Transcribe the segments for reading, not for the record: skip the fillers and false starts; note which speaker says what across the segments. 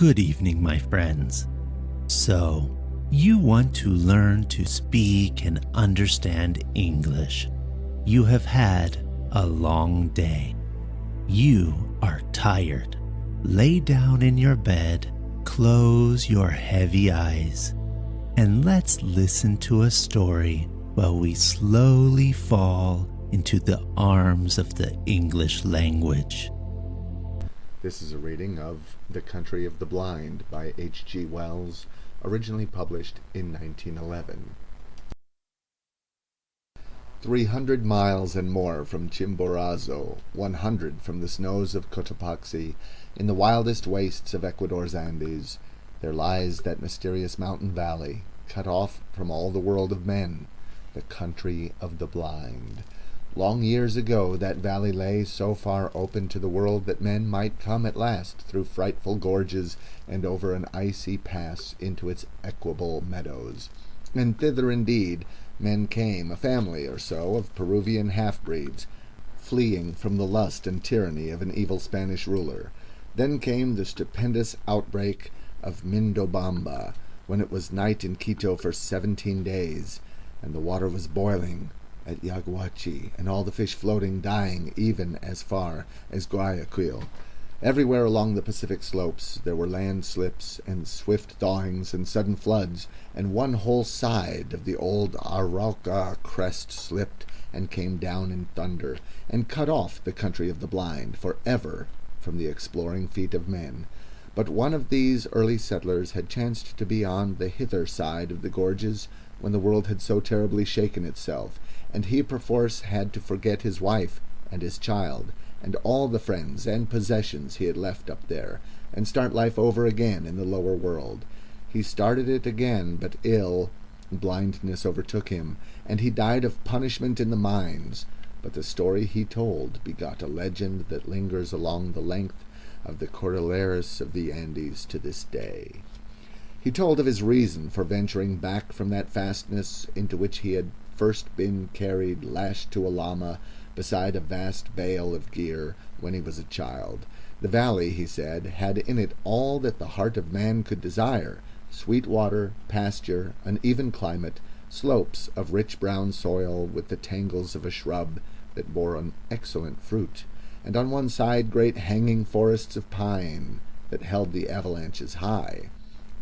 Speaker 1: Good evening, my friends. So, you want to learn to speak and understand English. You have had a long day. You are tired. Lay down in your bed, close your heavy eyes, and let's listen to a story while we slowly fall into the arms of the English language.
Speaker 2: This is a reading of The Country of the Blind by H.G. Wells, originally published in 1911. 300 miles and more from Chimborazo, 100 from the snows of Cotopaxi, in the wildest wastes of Ecuador's Andes, there lies that mysterious mountain valley, cut off from all the world of men, the country of the blind. Long years ago that valley lay so far open to the world that men might come at last through frightful gorges and over an icy pass into its equable meadows. And thither indeed men came, a family or so of Peruvian half-breeds, fleeing from the lust and tyranny of an evil Spanish ruler. Then came the stupendous outbreak of Mindobamba, when it was night in Quito for 17 days, and the water was boiling at Yaguachi, and all the fish floating, dying, even as far as Guayaquil. Everywhere along the Pacific slopes there were landslips and swift thawings and sudden floods, and one whole side of the old Arauca crest slipped and came down in thunder, and cut off the country of the blind for ever from the exploring feet of men. But one of these early settlers had chanced to be on the hither side of the gorges when the world had so terribly shaken itself, and he perforce had to forget his wife and his child, and all the friends and possessions he had left up there, and start life over again in the lower world. He started it again, but ill, blindness overtook him, and he died of punishment in the mines. But the story he told begot a legend that lingers along the length of the Cordilleras of the Andes to this day. He told of his reason for venturing back from that fastness into which he had first been carried, lashed to a llama, beside a vast bale of gear, when he was a child. The valley, he said, had in it all that the heart of man could desire: sweet water, pasture, an even climate, slopes of rich brown soil with the tangles of a shrub that bore an excellent fruit, and on one side great hanging forests of pine that held the avalanches high.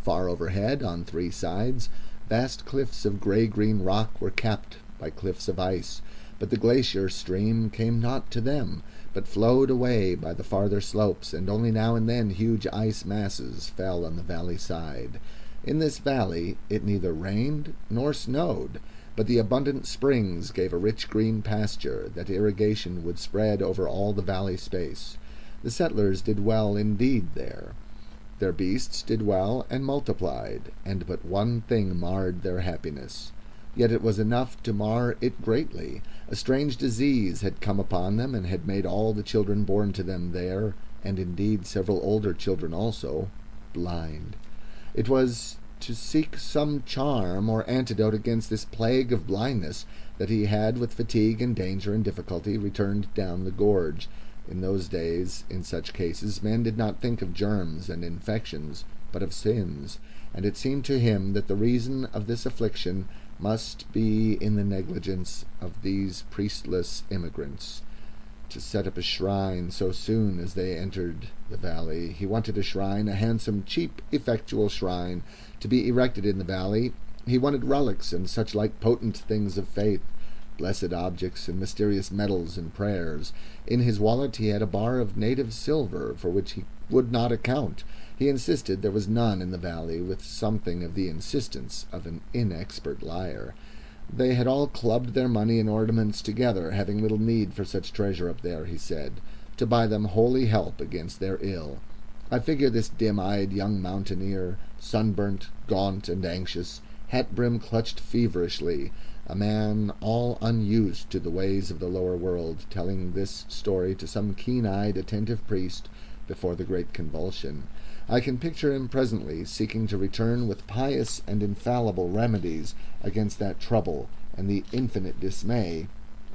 Speaker 2: Far overhead, on 3 sides, vast cliffs of grey-green rock were capped by cliffs of ice, but the glacier stream came not to them, but flowed away by the farther slopes, and only now and then huge ice masses fell on the valley side. In this valley it neither rained nor snowed, but the abundant springs gave a rich green pasture that irrigation would spread over all the valley space. The settlers did well indeed there. Their beasts did well and multiplied, and but one thing marred their happiness. Yet it was enough to mar it greatly. A strange disease had come upon them, and had made all the children born to them there, and indeed several older children also, blind. It was to seek some charm or antidote against this plague of blindness that he had, with fatigue and danger and difficulty, returned down the gorge. In those days, in such cases, men did not think of germs and infections, but of sins, and it seemed to him that the reason of this affliction must be in the negligence of these priestless immigrants. To set up a shrine so soon as they entered the valley, he wanted a shrine, a handsome, cheap, effectual shrine, to be erected in the valley. He wanted relics and such like potent things of faith, blessed objects and mysterious medals and prayers. In his wallet he had a bar of native silver, for which he would not account. He insisted there was none in the valley, with something of the insistence of an inexpert liar. They had all clubbed their money and ornaments together, having little need for such treasure up there, he said, to buy them holy help against their ill. I figure this dim-eyed young mountaineer, sunburnt, gaunt, and anxious, hat-brim clutched feverishly, a man all unused to the ways of the lower world, telling this story to some keen-eyed, attentive priest before the great convulsion. I can picture him presently seeking to return with pious and infallible remedies against that trouble and the infinite dismay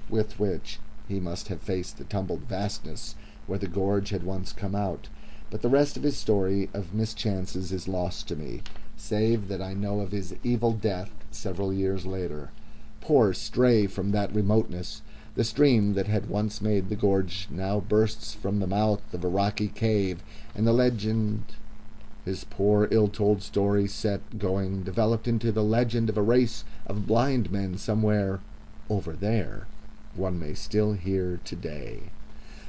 Speaker 2: with which he must have faced the tumbled vastness where the gorge had once come out. but the rest of his story of mischances is lost to me, save that I know of his evil death several years later. Poor stray from that remoteness! The stream that had once made the gorge now bursts from the mouth of a rocky cave, and the legend, his poor ill-told story set going, developed into the legend of a race of blind men somewhere over there, one may still hear today.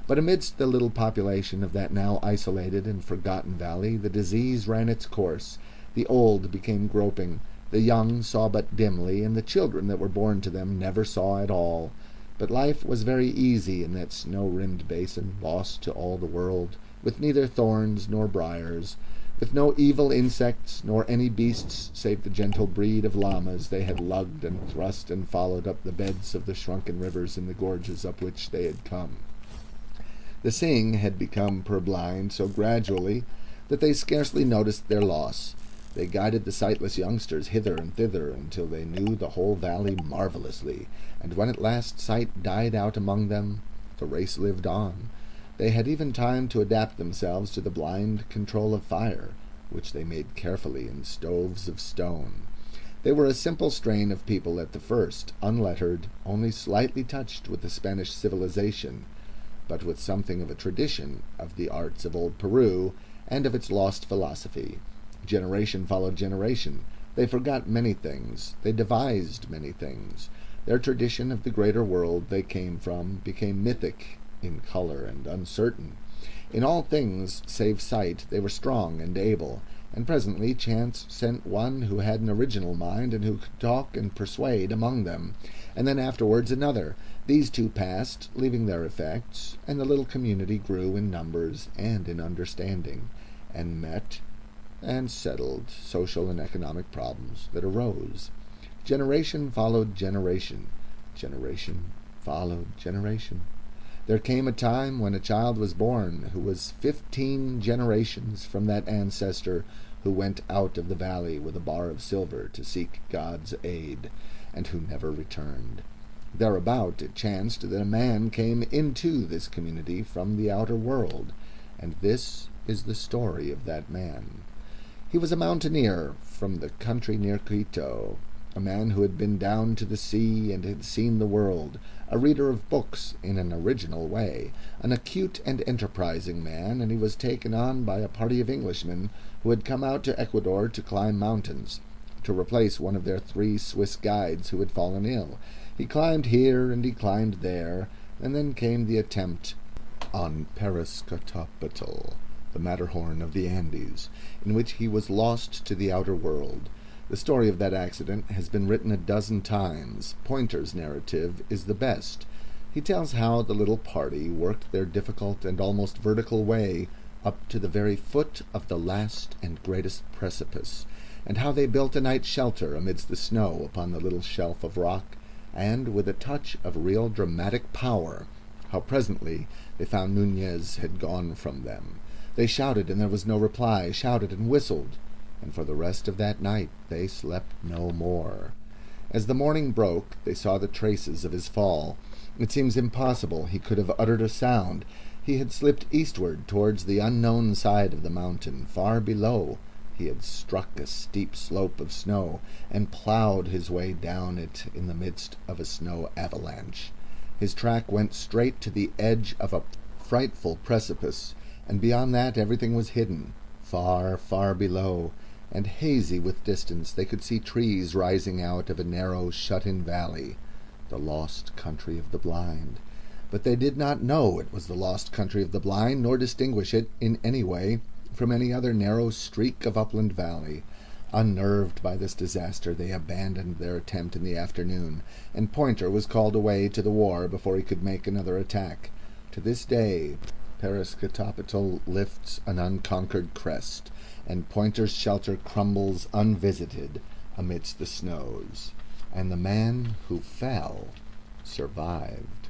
Speaker 2: But amidst the little population of that now isolated and forgotten valley, the disease ran its course. The old became groping, the young saw but dimly, and the children that were born to them never saw at all. But life was very easy in that snow-rimmed basin, lost to all the world, with neither thorns nor briars, with no evil insects, nor any beasts save the gentle breed of llamas they had lugged and thrust and followed up the beds of the shrunken rivers in the gorges up which they had come. The seeing had become purblind so gradually that they scarcely noticed their loss. They guided the sightless youngsters hither and thither until they knew the whole valley marvellously, and when at last sight died out among them, the race lived on. They had even time to adapt themselves to the blind control of fire, which they made carefully in stoves of stone. They were a simple strain of people at the first, unlettered, only slightly touched with the Spanish civilization, but with something of a tradition of the arts of old Peru and of its lost philosophy. Generation followed generation. They forgot many things. They devised many things. Their tradition of the greater world they came from became mythic in color and uncertain. In all things save sight they were strong and able, and presently chance sent one who had an original mind and who could talk and persuade among them, and then afterwards another. These two passed, leaving their effects, and the little community grew in numbers and in understanding, and met and settled social and economic problems that arose. Generation followed generation. Generation followed generation. There came a time when a child was born who was 15 generations from that ancestor who went out of the valley with a bar of silver to seek God's aid, and who never returned. Thereabout it chanced that a man came into this community from the outer world, and this is the story of that man. He was a mountaineer from the country near Quito, a man who had been down to the sea and had seen the world, a reader of books in an original way, an acute and enterprising man, and he was taken on by a party of Englishmen who had come out to Ecuador to climb mountains, to replace one of their 3 Swiss guides who had fallen ill. He climbed here and he climbed there, and then came the attempt on Parascotopetl, the Matterhorn of the Andes, in which he was lost to the outer world. The story of that accident has been written a dozen times. Pointer's narrative is the best. He tells how the little party worked their difficult and almost vertical way up to the very foot of the last and greatest precipice, and how they built a night's shelter amidst the snow upon the little shelf of rock, and, with a touch of real dramatic power, how presently they found Nunez had gone from them. They shouted, and there was no reply, shouted and whistled, and for the rest of that night they slept no more. As the morning broke, they saw the traces of his fall. It seems impossible he could have uttered a sound. He had slipped eastward towards the unknown side of the mountain. Far below he had struck a steep slope of snow, and ploughed his way down it in the midst of a snow avalanche. His track went straight to the edge of a frightful precipice, and beyond that everything was hidden. Far, far below, and hazy with distance, they could see trees rising out of a narrow, shut-in valley, the lost country of the blind. But they did not know it was the lost country of the blind, nor distinguish it in any way from any other narrow streak of upland valley. Unnerved by this disaster, they abandoned their attempt in the afternoon, and Pointer was called away to the war before he could make another attack. To this day Parascotopetl lifts an unconquered crest, and Pointer's shelter crumbles unvisited amidst the snows, and the man who fell survived.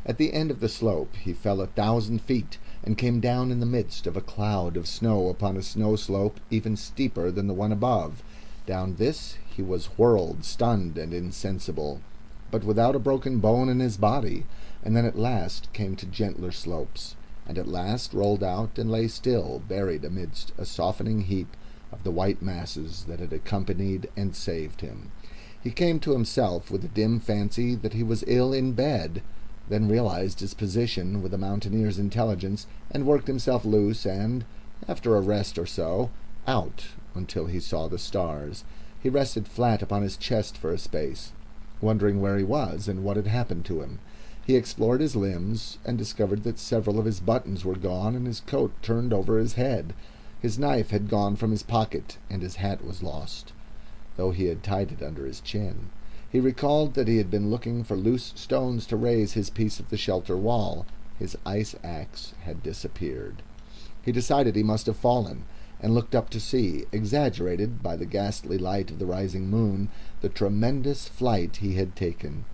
Speaker 2: At the end of the slope he fell 1,000 feet, and came down in the midst of a cloud of snow upon a snow slope even steeper than the one above. Down this he was whirled, stunned and insensible, but without a broken bone in his body, and then at last came to gentler slopes. and at last rolled out and lay still, buried amidst a softening heap of the white masses that had accompanied and saved him. He came to himself with a dim fancy that he was ill in bed, then realized his position with a mountaineer's intelligence, and worked himself loose and, after a rest or so, out until he saw the stars. He rested flat upon his chest for a space, wondering where he was and what had happened to him. He explored his limbs and discovered that several of his buttons were gone and his coat turned over his head. His knife had gone from his pocket and his hat was lost, though he had tied it under his chin. He recalled that he had been looking for loose stones to raise his piece of the shelter wall. His ice axe had disappeared. He decided he must have fallen, and looked up to see, exaggerated by the ghastly light of the rising moon, the tremendous flight he had taken.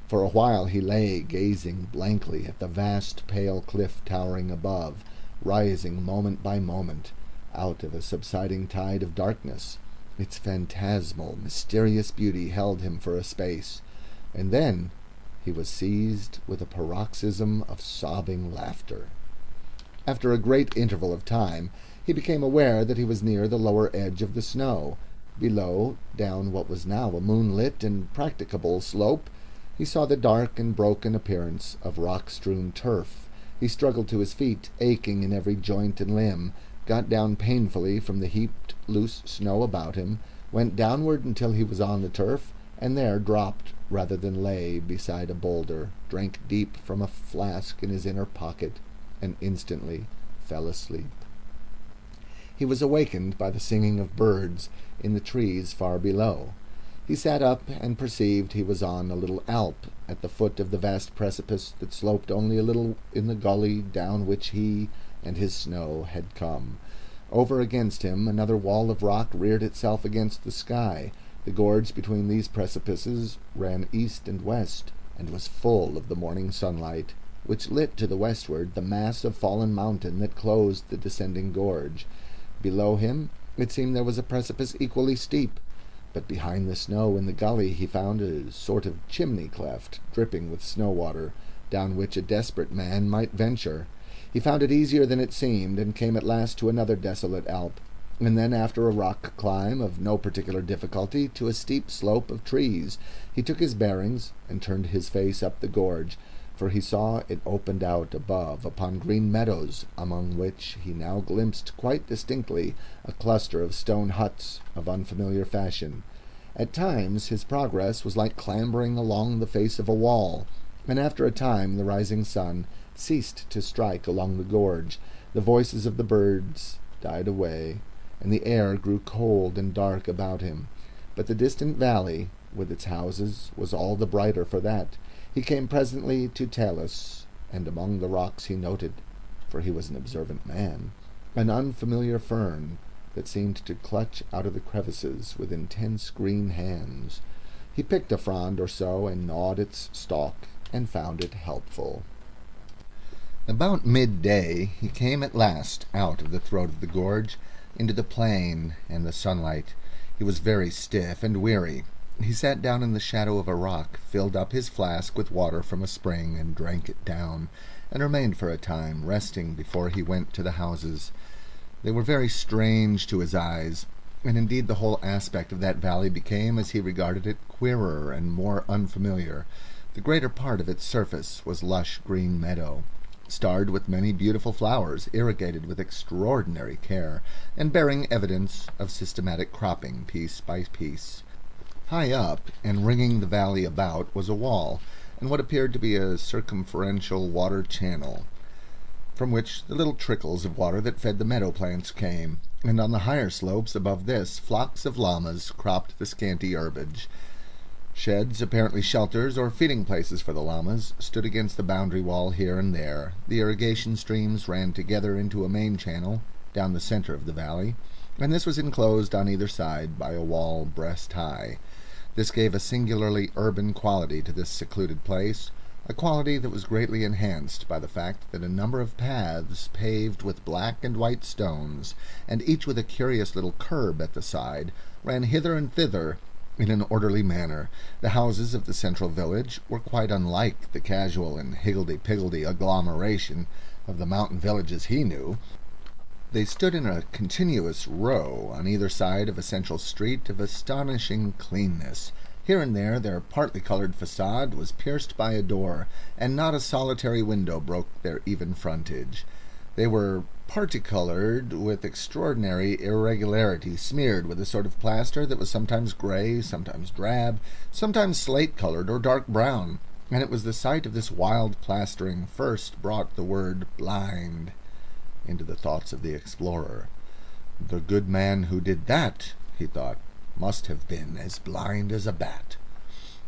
Speaker 2: For a while he lay gazing blankly at the vast pale cliff towering above, rising moment by moment out of a subsiding tide of darkness. Its phantasmal, mysterious beauty held him for a space, and then he was seized with a paroxysm of sobbing laughter. After a great interval of time, he became aware that he was near the lower edge of the snow. Below, down what was now a moonlit and practicable slope, he saw the dark and broken appearance of rock-strewn turf. He struggled to his feet, aching in every joint and limb, got down painfully from the heaped loose snow about him, went downward until he was on the turf, and there dropped rather than lay beside a boulder, drank deep from a flask in his inner pocket, and instantly fell asleep. He was awakened by the singing of birds in the trees far below. He sat up and perceived he was on a little alp at the foot of the vast precipice that sloped only a little in the gully down which he and his snow had come. Over against him another wall of rock reared itself against the sky. The gorge between these precipices ran east and west, and was full of the morning sunlight, which lit to the westward the mass of fallen mountain that closed the descending gorge. Below him it seemed there was a precipice equally steep, but behind the snow in the gully he found a sort of chimney cleft, dripping with snow water, down which a desperate man might venture. He found it easier than it seemed, and came at last to another desolate alp, and then, after a rock climb of no particular difficulty, to a steep slope of trees. He took his bearings, and turned his face up the gorge, for he saw it opened out above upon green meadows, among which he now glimpsed quite distinctly a cluster of stone huts of unfamiliar fashion. At times his progress was like clambering along the face of a wall, and after a time the rising sun ceased to strike along the gorge. The voices of the birds died away, and the air grew cold and dark about him. But the distant valley, with its houses, was all the brighter for that. He came presently to Talus, and among the rocks he noted, for he was an observant man, an unfamiliar fern that seemed to clutch out of the crevices with intense green hands. He picked a frond or so and gnawed its stalk, and found it helpful. About midday he came at last out of the throat of the gorge into the plain and the sunlight. He was very stiff and weary. He sat down in the shadow of a rock, filled up his flask with water from a spring, and drank it down, and remained for a time, resting before he went to the houses. They were very strange to his eyes, and indeed the whole aspect of that valley became, as he regarded it, queerer and more unfamiliar. The greater part of its surface was lush green meadow, starred with many beautiful flowers, irrigated with extraordinary care, and bearing evidence of systematic cropping piece by piece. High up, and ringing the valley about, was a wall, and what appeared to be a circumferential water channel, from which the little trickles of water that fed the meadow plants came, and on the higher slopes above this flocks of llamas cropped the scanty herbage. Sheds, apparently shelters or feeding places for the llamas, stood against the boundary wall here and there. The irrigation streams ran together into a main channel down the center of the valley, and this was enclosed on either side by a wall breast high. This gave a singularly urban quality to this secluded place, a quality that was greatly enhanced by the fact that a number of paths paved with black and white stones, and each with a curious little curb at the side, ran hither and thither in an orderly manner. The houses of the central village were quite unlike the casual and higgledy-piggledy agglomeration of the mountain villages he knew. They stood in a continuous row on either side of a central street of astonishing cleanness. Here and there their partly coloured facade was pierced by a door, and not a solitary window broke their even frontage. They were parti-coloured with extraordinary irregularity, smeared with a sort of plaster that was sometimes grey, sometimes drab, sometimes slate-coloured or dark brown, and it was the sight of this wild plastering first brought the word blind into the thoughts of the explorer. The good man who did that, he thought, must have been as blind as a bat.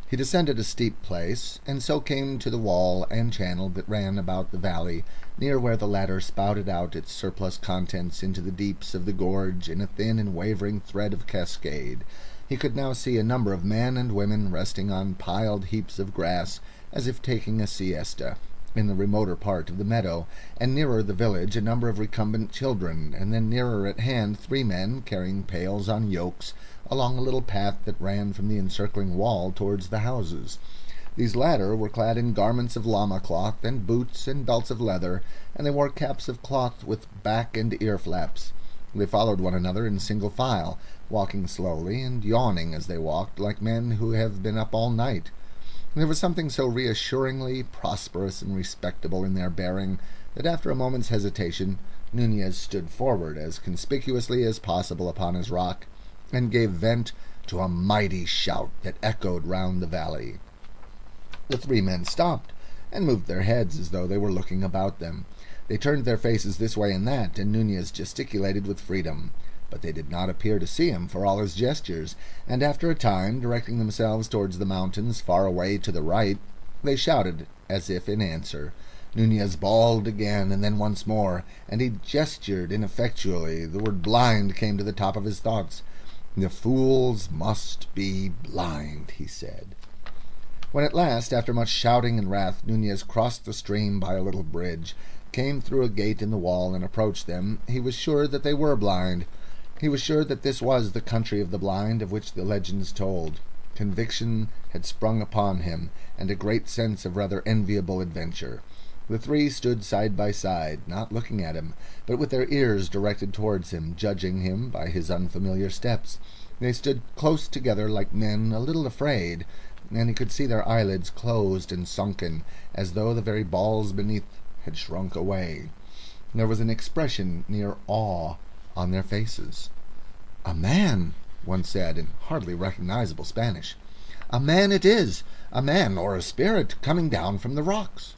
Speaker 2: He descended a steep place, and so came to the wall and channel that ran about the valley, near where the latter spouted out its surplus contents into the deeps of the gorge in a thin and wavering thread of cascade. He could now see a number of men and women resting on piled heaps of grass, as if taking a siesta, in the remoter part of the meadow, and nearer the village a number of recumbent children, and then nearer at hand 3 men carrying pails on yokes along a little path that ran from the encircling wall towards the houses. These latter were clad in garments of llama cloth, and boots and belts of leather, and they wore caps of cloth with back and ear flaps. They followed one another in single file, walking slowly and yawning as they walked, like men who have been up all night. There was something so reassuringly prosperous and respectable in their bearing that after a moment's hesitation Nunez stood forward as conspicuously as possible upon his rock, and gave vent to a mighty shout that echoed round the valley. The 3 men stopped, and moved their heads as though they were looking about them. They turned their faces this way and that, and Nunez gesticulated with freedom. But they did not appear to see him for all his gestures, and after a time, directing themselves towards the mountains far away to the right, they shouted as if in answer. Nunez bawled again, and then once more, and he gestured ineffectually. The word blind came to the top of his thoughts. "The fools must be blind," he said. When at last, after much shouting and wrath, Nunez crossed the stream by a little bridge, came through a gate in the wall, and approached them, he was sure that they were blind. He was sure that this was the country of the blind of which the legends told. Conviction had sprung upon him, and a great sense of rather enviable adventure. The 3 stood side by side, not looking at him, but with their ears directed towards him, judging him by his unfamiliar steps. They stood close together like men a little afraid, and he could see their eyelids closed and sunken, as though the very balls beneath had shrunk away. There was an expression near awe on their faces. "A man," one said in hardly recognizable Spanish. "A man it is, a man or a spirit coming down from the rocks."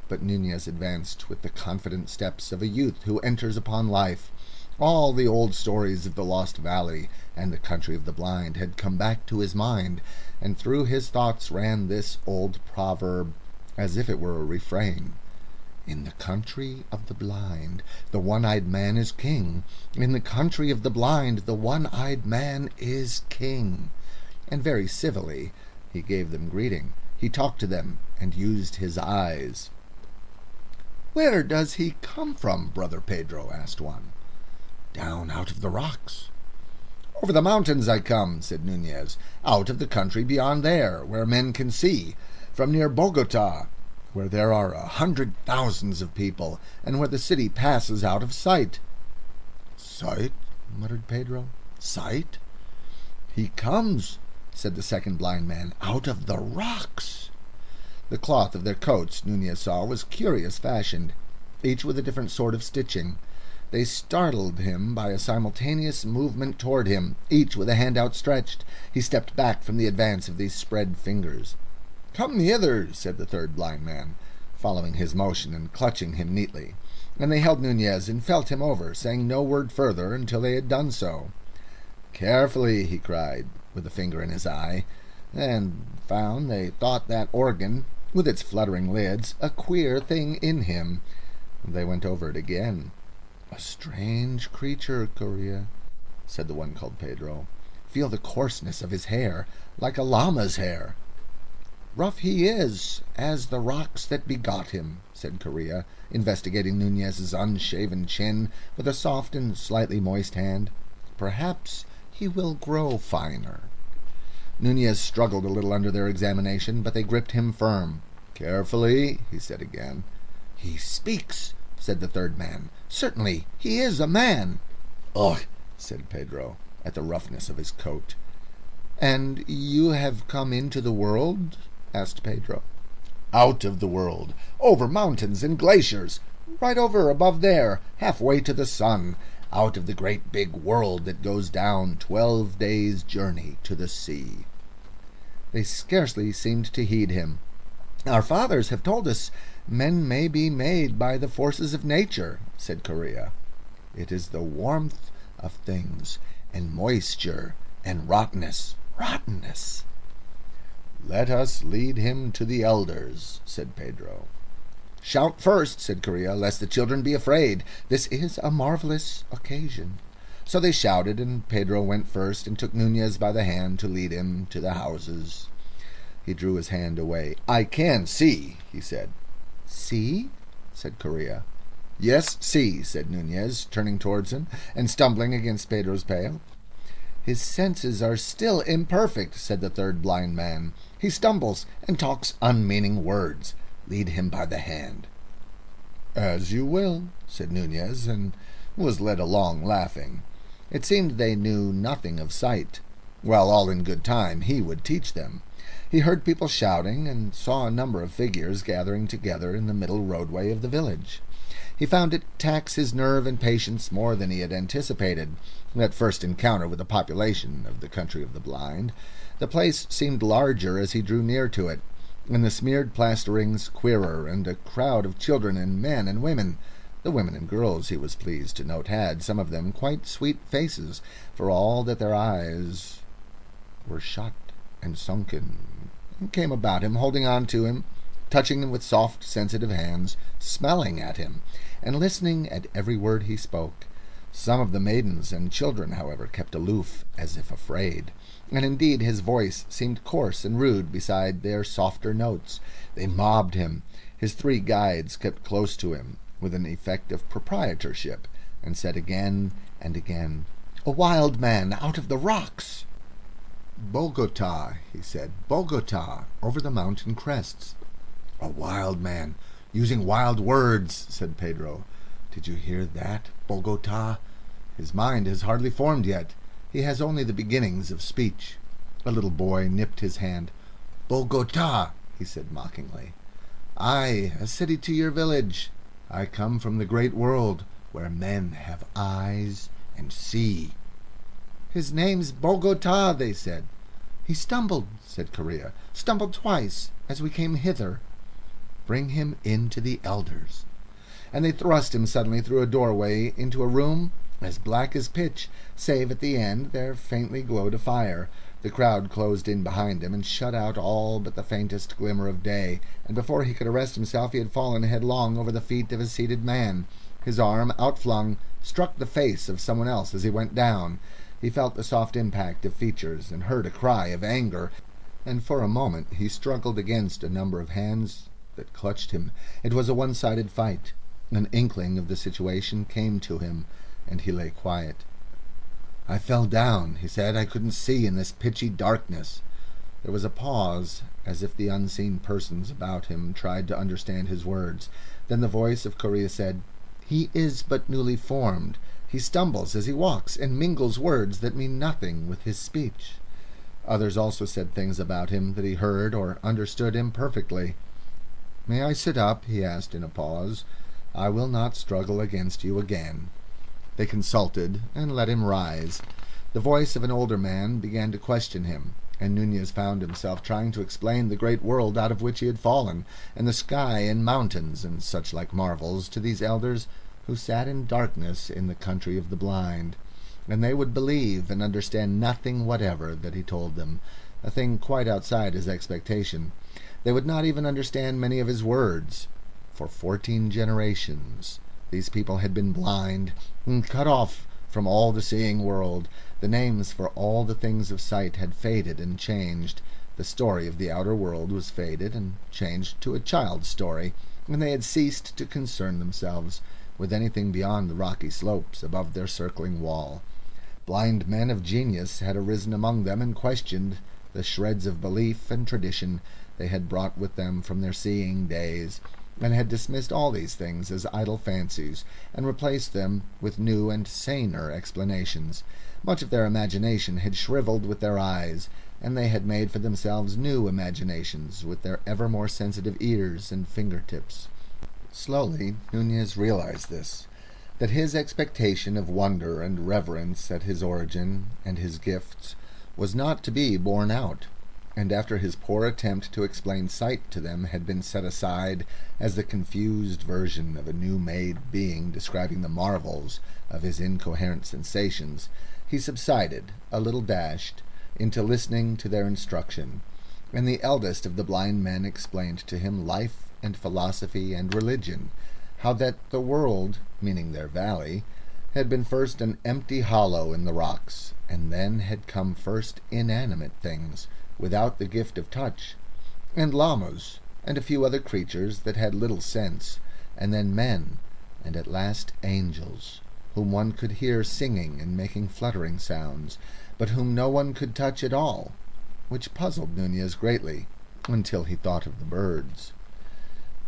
Speaker 2: But Nunez advanced with the confident steps of a youth who enters upon life. All the old stories of the Lost Valley and the country of the blind had come back to his mind, and through his thoughts ran this old proverb, as if it were a refrain. "In the country of the blind, the one-eyed man is king. In the country of the blind, the one-eyed man is king." And very civilly he gave them greeting. He talked to them and used his eyes. "Where does he come from, Brother Pedro?" asked one. "Down out of the rocks." "Over the mountains I come," said Nunez, "out of the country beyond there, where men can see, from near Bogota, where there are 100,000 of people, and where the city passes out of sight." "Sight?" muttered Pedro. "Sight?" "He comes," said the second blind man, "out of the rocks." The cloth of their coats, Nunez saw, was curious fashioned, each with a different sort of stitching. They startled him by a simultaneous movement toward him, each with a hand outstretched. He stepped back from the advance of these spread fingers. "Come hither," said the third blind man, following his motion and clutching him neatly. And they held Nunez and felt him over, saying no word further until they had done so. "Carefully," he cried, with a finger in his eye, and found they thought that organ, with its fluttering lids, a queer thing in him. They went over it again. "A strange creature, Correa," said the one called Pedro. "Feel the coarseness of his hair, like a llama's hair." "Rough he is, as the rocks that begot him," said Correa, investigating Nunez's unshaven chin with a soft and slightly moist hand. "Perhaps he will grow finer." Nunez struggled a little under their examination, but they gripped him firm. "Carefully," he said again. "He speaks," said the third man. "Certainly he is a man." "Ugh," said Pedro, at the roughness of his coat. "And you have come into the world?" asked Pedro. "Out of the world, over mountains and glaciers, right over above there, halfway to the sun, out of the great big world that goes down 12 days' journey to the sea." They scarcely seemed to heed him. "Our fathers have told us men may be made by the forces of nature," said Correa. "It is the warmth of things, and moisture, and rottenness. "Let us lead him to the elders," said Pedro. "Shout first," said Correa, "lest the children be afraid. This is a marvelous occasion." So they shouted, and Pedro went first and took Nunez by the hand to lead him to the houses. He drew his hand away. "I can see," he said. "See?" said Correa. "Yes, see," said Nunez, turning towards him and stumbling against Pedro's pail. "His senses are still imperfect," said the third blind man. "He stumbles and talks unmeaning words. Lead him by the hand." "As you will," said Nunez, and was led along laughing. It seemed they knew nothing of sight. Well, all in good time he would teach them. He heard people shouting, and saw a number of figures gathering together in the middle roadway of the village. He found it tax his nerve and patience more than he had anticipated, that first encounter with the population of the country of the blind. The place seemed larger as he drew near to it, and the smeared plasterings queerer, and a crowd of children and men and women. The women and girls, he was pleased to note, had, some of them, quite sweet faces, for all that their eyes were shut and sunken, and came about him, holding on to him, touching him with soft, sensitive hands, smelling at him, and listening at every word he spoke. Some of the maidens and children, however, kept aloof, as if afraid, and indeed his voice seemed coarse and rude beside their softer notes. They mobbed him. His three guides kept close to him, with an effect of proprietorship, and said again and again, "A wild man out of the rocks." "Bogota," he said, "Bogota, over the mountain crests." "A wild man, using wild words," said Pedro. "Did you hear that? Bogota. His mind has hardly formed yet. He has only the beginnings of speech." A little boy nipped his hand. "Bogota," he said mockingly. "I, a city to your village. I come from the great world, where men have eyes and see." "His name's Bogota," they said. "He stumbled," said Correa, "stumbled twice as we came hither." "Bring him in to the elders." And they thrust him suddenly through a doorway into a room as black as pitch, save at the end there faintly glowed a fire. The crowd closed in behind him and shut out all but the faintest glimmer of day, and before he could arrest himself he had fallen headlong over the feet of a seated man. His arm, outflung, struck the face of someone else as he went down. He felt the soft impact of features and heard a cry of anger, and for a moment he struggled against a number of hands that clutched him. It was a one-sided fight. An inkling of the situation came to him, and he lay quiet. "I fell down," he said. "I couldn't see in this pitchy darkness." There was a pause, as if the unseen persons about him tried to understand his words. Then the voice of Correa said, "He is but newly formed. He stumbles as he walks, and mingles words that mean nothing with his speech." Others also said things about him that he heard or understood imperfectly. "May I sit up?" he asked in a pause. "I will not struggle against you again." They consulted and let him rise. The voice of an older man began to question him, and Nunez found himself trying to explain the great world out of which he had fallen, and the sky and mountains and such like marvels to these elders who sat in darkness in the country of the blind. And they would believe and understand nothing whatever that he told them, a thing quite outside his expectation. They would not even understand many of his words. For 14 generations these people had been blind and cut off from all the seeing world. The names for all the things of sight had faded and changed. The story of the outer world was faded and changed to a child's story, and they had ceased to concern themselves with anything beyond the rocky slopes above their circling wall. Blind men of genius had arisen among them and questioned the shreds of belief and tradition they had brought with them from their seeing days. and had dismissed all these things as idle fancies, and replaced them with new and saner explanations. Much of their imagination had shrivelled with their eyes, and they had made for themselves new imaginations with their ever more sensitive ears and finger-tips. Slowly Nunez realized this, that his expectation of wonder and reverence at his origin and his gifts was not to be borne out, and after his poor attempt to explain sight to them had been set aside as the confused version of a new-made being describing the marvels of his incoherent sensations, he subsided, a little dashed, into listening to their instruction, and the eldest of the blind men explained to him life and philosophy and religion, how that the world, meaning their valley, had been first an empty hollow in the rocks, and then had come first inanimate things, without the gift of touch, and llamas, and a few other creatures that had little sense, and then men, and at last angels, whom one could hear singing and making fluttering sounds, but whom no one could touch at all, which puzzled Nunez greatly, until he thought of the birds.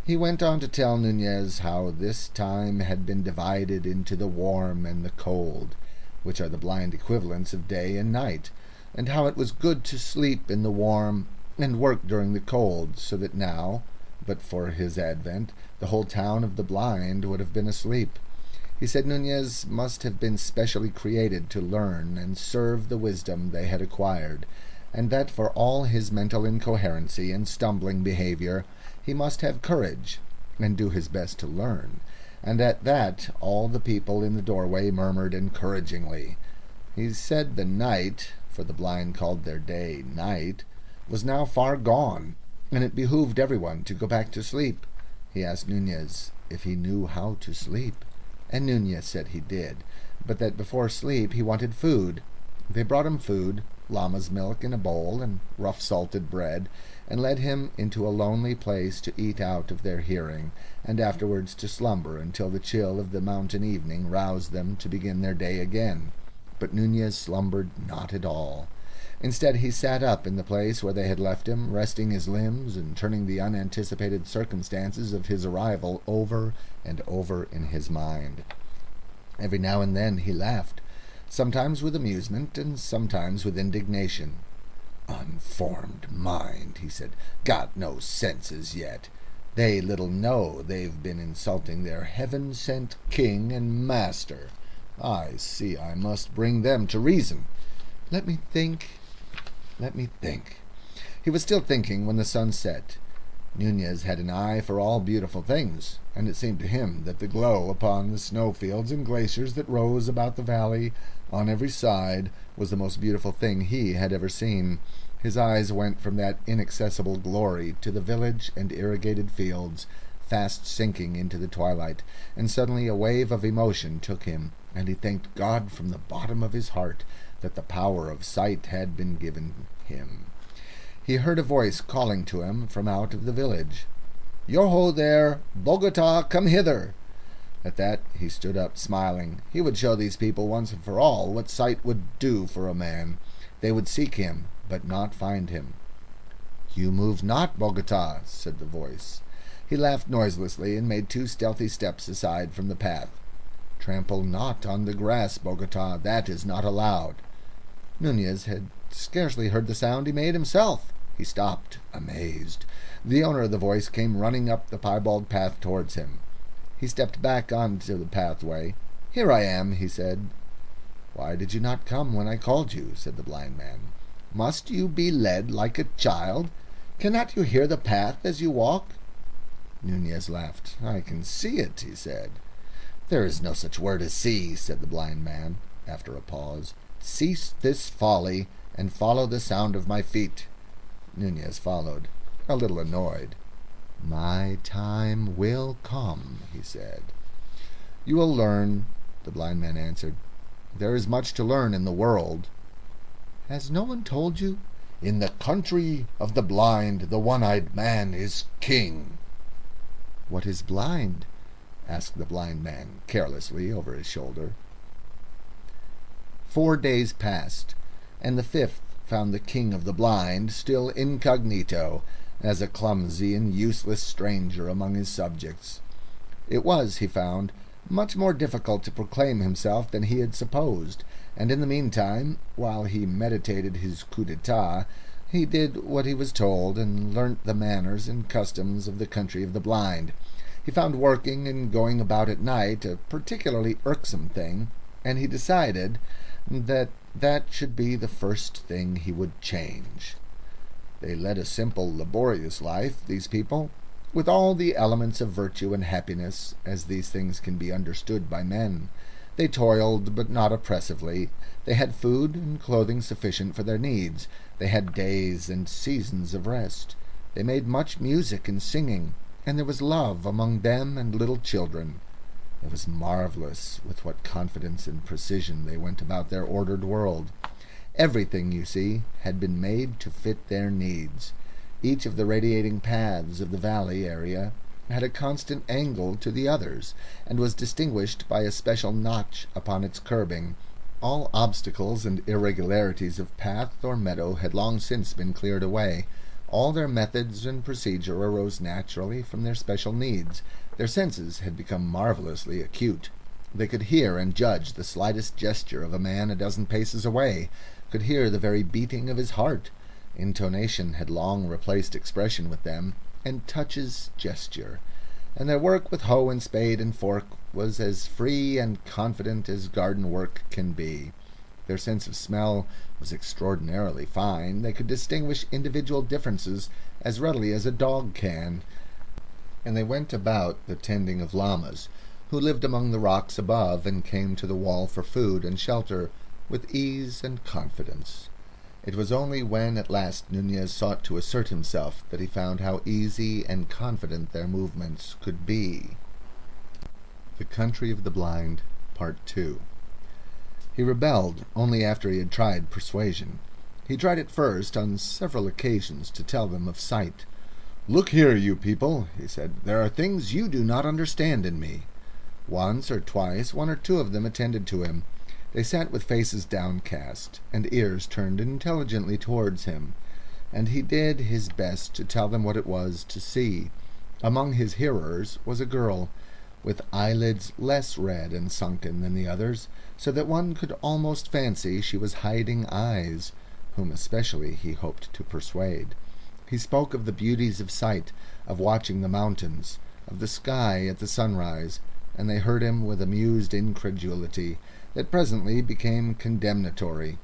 Speaker 2: He went on to tell Nunez how this time had been divided into the warm and the cold, which are the blind equivalents of day and night, and how it was good to sleep in the warm and work during the cold, so that now, but for his advent, the whole town of the blind would have been asleep. He said Nunez must have been specially created to learn and serve the wisdom they had acquired, and that for all his mental incoherency and stumbling behavior he must have courage and do his best to learn, and at that all the people in the doorway murmured encouragingly. He said the night, for the blind called their day night, was now far gone, and it behooved everyone to go back to sleep. He asked Nunez if he knew how to sleep, and Nunez said he did, but that before sleep he wanted food. They brought him food, llama's milk in a bowl, and rough salted bread, and led him into a lonely place to eat out of their hearing, and afterwards to slumber until the chill of the mountain evening roused them to begin their day again. But Nunez slumbered not at all. Instead, he sat up in the place where they had left him, resting his limbs and turning the unanticipated circumstances of his arrival over and over in his mind. Every now and then he laughed, sometimes with amusement and sometimes with indignation. "Unformed mind," he said, "got no senses yet. They little know they've been insulting their heaven-sent king and master. I see I must bring them to reason. Let me think. He was still thinking when the sun set. Nunez had an eye for all beautiful things, and it seemed to him that the glow upon the snowfields and glaciers that rose about the valley on every side was the most beautiful thing he had ever seen. His eyes went from that inaccessible glory to the village and irrigated fields, fast sinking into the twilight, and suddenly a wave of emotion took him, and he thanked God from the bottom of his heart that the power of sight had been given him. He heard a voice calling to him from out of the village. "Yo-ho there! Bogota, come hither!" At that he stood up, smiling. He would show these people once and for all what sight would do for a man. They would seek him, but not find him. "You move not, Bogota," said the voice. He laughed noiselessly and made 2 stealthy steps aside from the path. "Trample not on the grass, Bogota. That is not allowed." Nunez had scarcely heard the sound he made himself. He stopped, amazed. The owner of the voice came running up the piebald path towards him. He stepped back onto the pathway. "Here I am," he said. "Why did you not come when I called you?" said the blind man. "Must you be led like a child? Cannot you hear the path as you walk?" Nunez laughed. "I can see it," he said. "There is no such word as see," said the blind man, after a pause. "Cease this folly, and follow the sound of my feet." Nunez followed, a little annoyed. "My time will come," he said. "You will learn," the blind man answered. "There is much to learn in the world." "Has no one told you?" "In the country of the blind, the one-eyed man is king." "What is blind?" asked the blind man, carelessly, over his shoulder. 4 days passed, and the 5th found the king of the blind still incognito, as a clumsy and useless stranger among his subjects. It was, he found, much more difficult to proclaim himself than he had supposed, and in the meantime, while he meditated his coup d'etat, he did what he was told, and learnt the manners and customs of the country of the blind. He found working and going about at night a particularly irksome thing, and he decided that that should be the first thing he would change. They led a simple, laborious life, these people, with all the elements of virtue and happiness as these things can be understood by men. They toiled, but not oppressively. They had food and clothing sufficient for their needs. They had days and seasons of rest. They made much music and singing, and there was love among them and little children. It was marvelous with what confidence and precision they went about their ordered world. Everything, you see, had been made to fit their needs. Each of the radiating paths of the valley area had a constant angle to the others, and was distinguished by a special notch upon its curbing. All obstacles and irregularities of path or meadow had long since been cleared away. All their methods and procedure arose naturally from their special needs. Their senses had become marvellously acute. They could hear and judge the slightest gesture of a man a dozen paces away, could hear the very beating of his heart. Intonation had long replaced expression with them, and touches gesture, and their work with hoe and spade and fork was as free and confident as garden work can be. Their sense of smell was extraordinarily fine. They could distinguish individual differences as readily as a dog can, and they went about the tending of llamas, who lived among the rocks above and came to the wall for food and shelter with ease and confidence. It was only when at last Nunez sought to assert himself that he found how easy and confident their movements could be. The Country of the Blind, Part 2. He rebelled only after he had tried persuasion. He tried at first on several occasions to tell them of sight. "Look here, you people," he said, "there are things you do not understand in me." Once or twice one or two of them attended to him. They sat with faces downcast and ears turned intelligently towards him, and he did his best to tell them what it was to see. Among his hearers was a girl, with eyelids less red and sunken than the others, so that one could almost fancy she was hiding eyes, whom especially he hoped to persuade. He spoke of the beauties of sight, of watching the mountains, of the sky at the sunrise, and they heard him with amused incredulity that presently became condemnatory.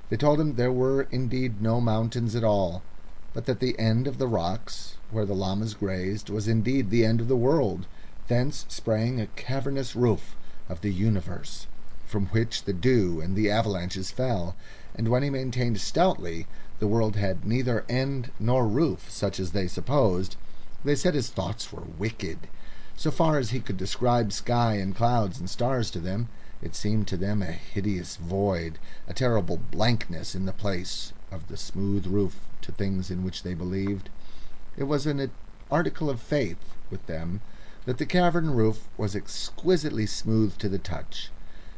Speaker 2: They told him there were indeed no mountains at all, but that the end of the rocks, where the llamas grazed, was indeed the end of the world. Thence sprang a cavernous roof of the universe, from which the dew and the avalanches fell, and when he maintained stoutly the world had neither end nor roof, such as they supposed, they said his thoughts were wicked. So far as he could describe sky and clouds and stars to them, it seemed to them a hideous void, a terrible blankness in the place of the smooth roof to things in which they believed. It was an article of faith with them that the cavern roof was exquisitely smooth to the touch.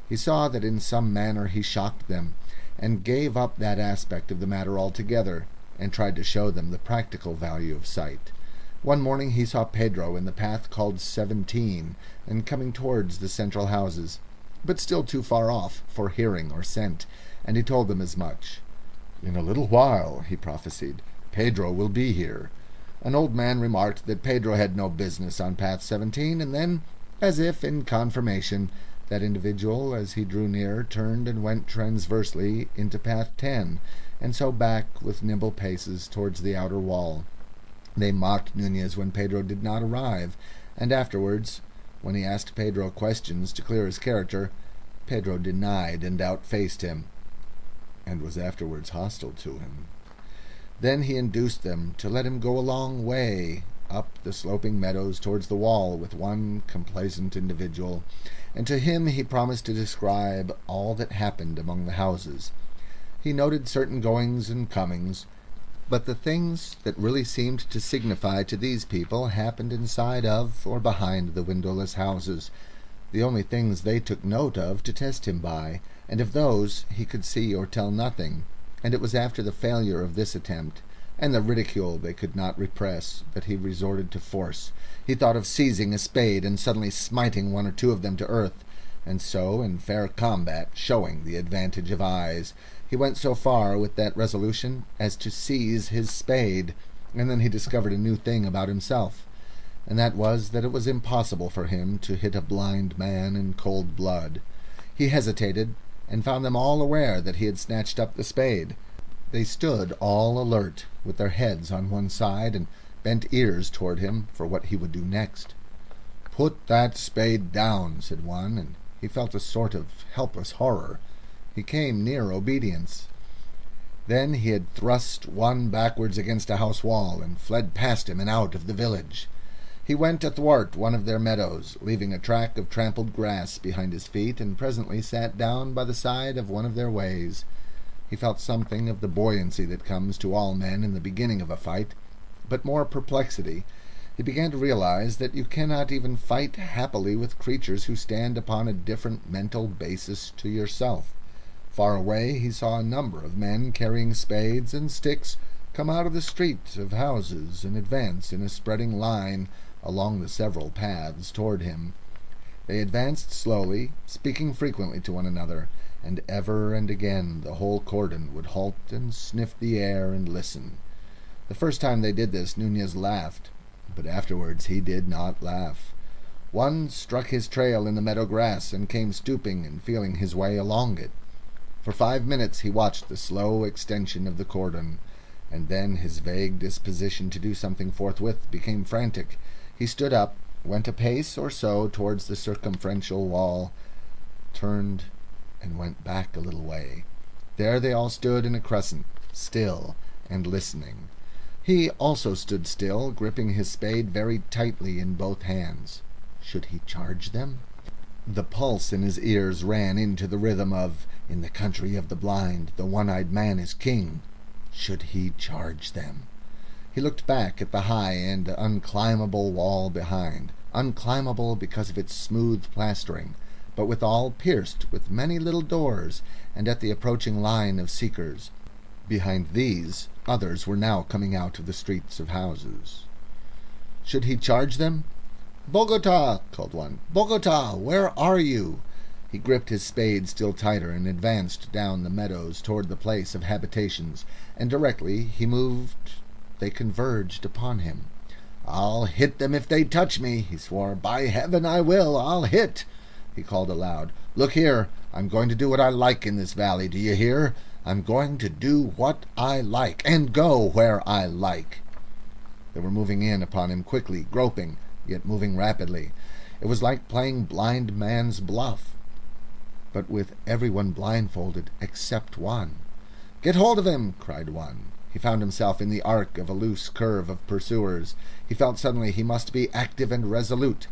Speaker 2: He saw that in some manner he shocked them, and gave up that aspect of the matter altogether, and tried to show them the practical value of sight. One morning he saw Pedro in the path called 17, and coming towards the central houses, but still too far off for hearing or scent, and he told them as much. "In a little while," he prophesied, "Pedro will be here." An old man remarked that Pedro had no business on path 17, and then, as if in confirmation, that individual, as he drew near, turned and went transversely into path 10, and so back with nimble paces towards the outer wall. They mocked Nunez when Pedro did not arrive, and afterwards, when he asked Pedro questions to clear his character, Pedro denied and outfaced him, and was afterwards hostile to him. Then he induced them to let him go a long way up the sloping meadows towards the wall with one complaisant individual, and to him he promised to describe all that happened among the houses. He noted certain goings and comings, but the things that really seemed to signify to these people happened inside of or behind the windowless houses, the only things they took note of to test him by, and of those he could see or tell nothing, and it was after the failure of this attempt and the ridicule they could not repress, that he resorted to force. He thought of seizing a spade and suddenly smiting one or two of them to earth, and so, in fair combat, showing the advantage of eyes. He went so far with that resolution as to seize his spade, and then he discovered a new thing about himself, and that was that it was impossible for him to hit a blind man in cold blood. He hesitated, and found them all aware that he had snatched up the spade. They stood all alert, with their heads on one side, and bent ears toward him for what he would do next. "Put that spade down," said one, and he felt a sort of helpless horror. He came near obedience. Then he had thrust one backwards against a house wall, and fled past him and out of the village. He went athwart one of their meadows, leaving a track of trampled grass behind his feet, and presently sat down by the side of one of their ways. He felt something of the buoyancy that comes to all men in the beginning of a fight, but more perplexity. He began to realize that you cannot even fight happily with creatures who stand upon a different mental basis to yourself. Far away he saw a number of men carrying spades and sticks come out of the street of houses and advance in a spreading line along the several paths toward him. They advanced slowly, speaking frequently to one another, and ever and again the whole cordon would halt and sniff the air and listen. The first time they did this, Nunez laughed, but afterwards he did not laugh. One struck his trail in the meadow grass and came stooping and feeling his way along it. For 5 minutes he watched the slow extension of the cordon, and then his vague disposition to do something forthwith became frantic. He stood up, went a pace or so towards the circumferential wall, turned, and went back a little way. There they all stood in a crescent, still and listening. He also stood still, gripping his spade very tightly in both hands. Should he charge them? The pulse in his ears ran into the rhythm of "In the country of the blind, the one-eyed man is king." Should he charge them? He looked back at the high and unclimbable wall behind, unclimbable because of its smooth plastering, but withal pierced with many little doors, and at the approaching line of seekers. Behind these, others were now coming out of the streets of houses. Should he charge them? "Bogota!" called one. "Bogota, where are you?" He gripped his spade still tighter and advanced down the meadows toward the place of habitations, and directly he moved they converged upon him. "I'll hit them if they touch me," he swore. "By heaven, I will! I'll hit!" He called aloud. "Look here, I'm going to do what I like in this valley, do you hear? I'm going to do what I like, and go where I like." They were moving in upon him quickly, groping, yet moving rapidly. It was like playing blind man's bluff, but with everyone blindfolded except one. "Get hold of him!" cried one. He found himself in the arc of a loose curve of pursuers. He felt suddenly he must be active and resolute.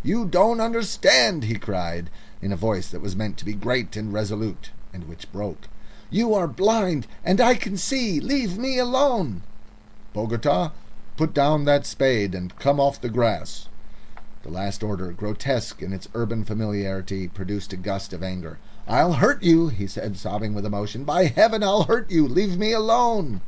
Speaker 2: "You don't understand," he cried, in a voice that was meant to be great and resolute, and which broke. "You are blind, and I can see. Leave me alone." "Bogota, put down that spade and come off the grass." The last order, grotesque in its urban familiarity, produced a gust of anger. "I'll hurt you," he said, sobbing with emotion. "By heaven, I'll hurt you. Leave me alone."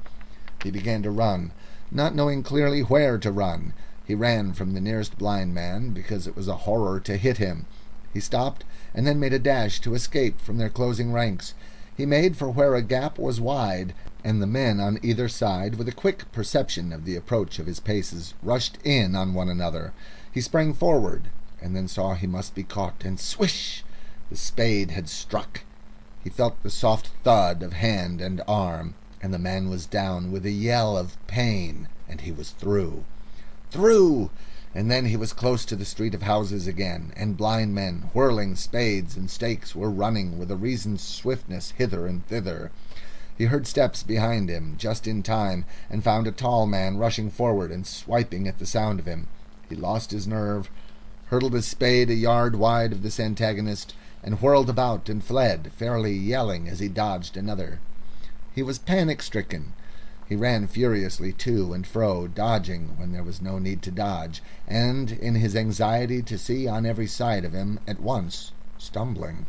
Speaker 2: He began to run, not knowing clearly where to run. He ran from the nearest blind man, because it was a horror to hit him. He stopped, and then made a dash to escape from their closing ranks. He made for where a gap was wide, and the men on either side, with a quick perception of the approach of his paces, rushed in on one another. He sprang forward, and then saw he must be caught, and swish! The spade had struck. He felt the soft thud of hand and arm, and the man was down with a yell of pain, and he was through. Through! And then he was close to the street of houses again, and blind men, whirling spades and stakes, were running with a reasoned swiftness hither and thither. He heard steps behind him, just in time, and found a tall man rushing forward and swiping at the sound of him. He lost his nerve, hurled his spade a yard wide of this antagonist, and whirled about and fled, fairly yelling as he dodged another. He was panic-stricken. He ran furiously to and fro, dodging when there was no need to dodge, and, in his anxiety to see on every side of him at once, stumbling.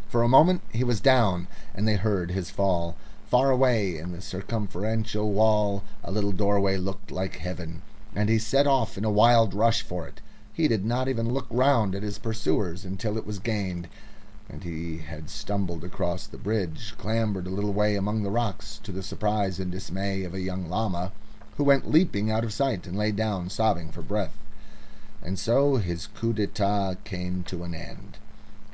Speaker 2: For a moment he was down, and they heard his fall. Far away in the circumferential wall a little doorway looked like heaven, and he set off in a wild rush for it. He did not even look round at his pursuers until it was gained, and he had stumbled across the bridge, clambered a little way among the rocks, to the surprise and dismay of a young llama, who went leaping out of sight and lay down sobbing for breath. And so his coup d'etat came to an end.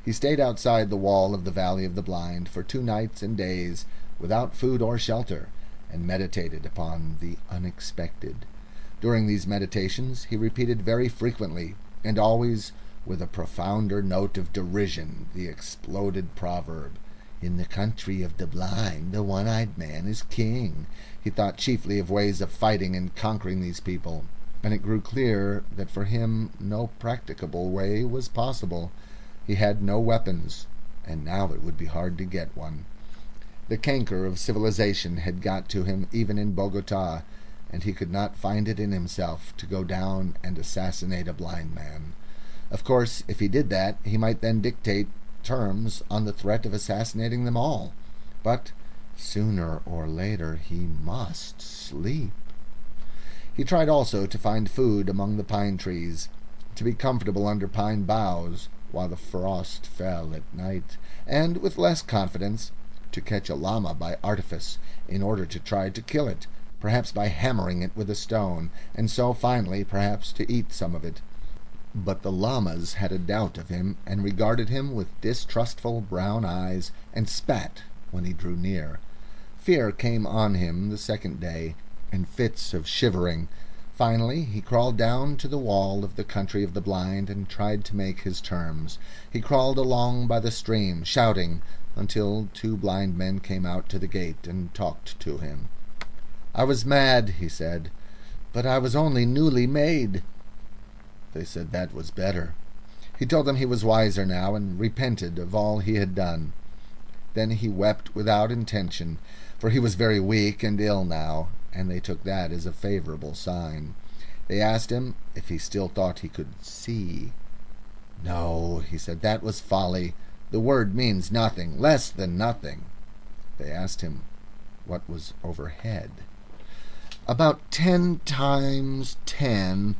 Speaker 2: He stayed outside the wall of the Valley of the Blind for 2 nights and days, without food or shelter, and meditated upon the unexpected. During these meditations he repeated very frequently, and always with a profounder note of derision, the exploded proverb, "In the country of the blind, the one-eyed man is king." He thought chiefly of ways of fighting and conquering these people, and it grew clear that for him no practicable way was possible. He had no weapons, and now it would be hard to get one. The canker of civilization had got to him even in Bogota, and he could not find it in himself to go down and assassinate a blind man. Of course, if he did that, he might then dictate terms on the threat of assassinating them all. But sooner or later he must sleep. He tried also to find food among the pine trees, to be comfortable under pine boughs while the frost fell at night, and, with less confidence, to catch a llama by artifice, in order to try to kill it, perhaps by hammering it with a stone, and so finally perhaps to eat some of it. But the llamas had a doubt of him, and regarded him with distrustful brown eyes, and spat when he drew near. Fear came on him the second day, in fits of shivering. Finally he crawled down to the wall of the country of the blind and tried to make his terms. He crawled along by the stream, shouting, until 2 blind men came out to the gate and talked to him. "I was mad," he said, "but I was only newly made." They said that was better. He told them he was wiser now, and repented of all he had done. Then he wept without intention, for he was very weak and ill now, and they took that as a favourable sign. They asked him if he still thought he could see. "No," he said, "that was folly. The word means nothing, less than nothing." They asked him what was overhead. "About 10 times 10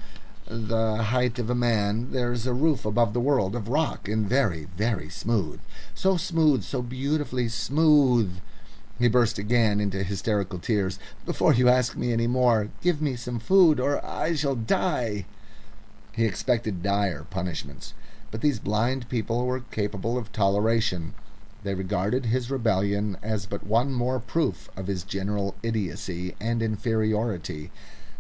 Speaker 2: the height of a man, there's a roof above the world of rock, and very, very smooth. So smooth, so beautifully smooth." He burst again into hysterical tears. "Before you ask me any more, give me some food, or I shall die." He expected dire punishments, but these blind people were capable of toleration. They regarded his rebellion as but one more proof of his general idiocy and inferiority,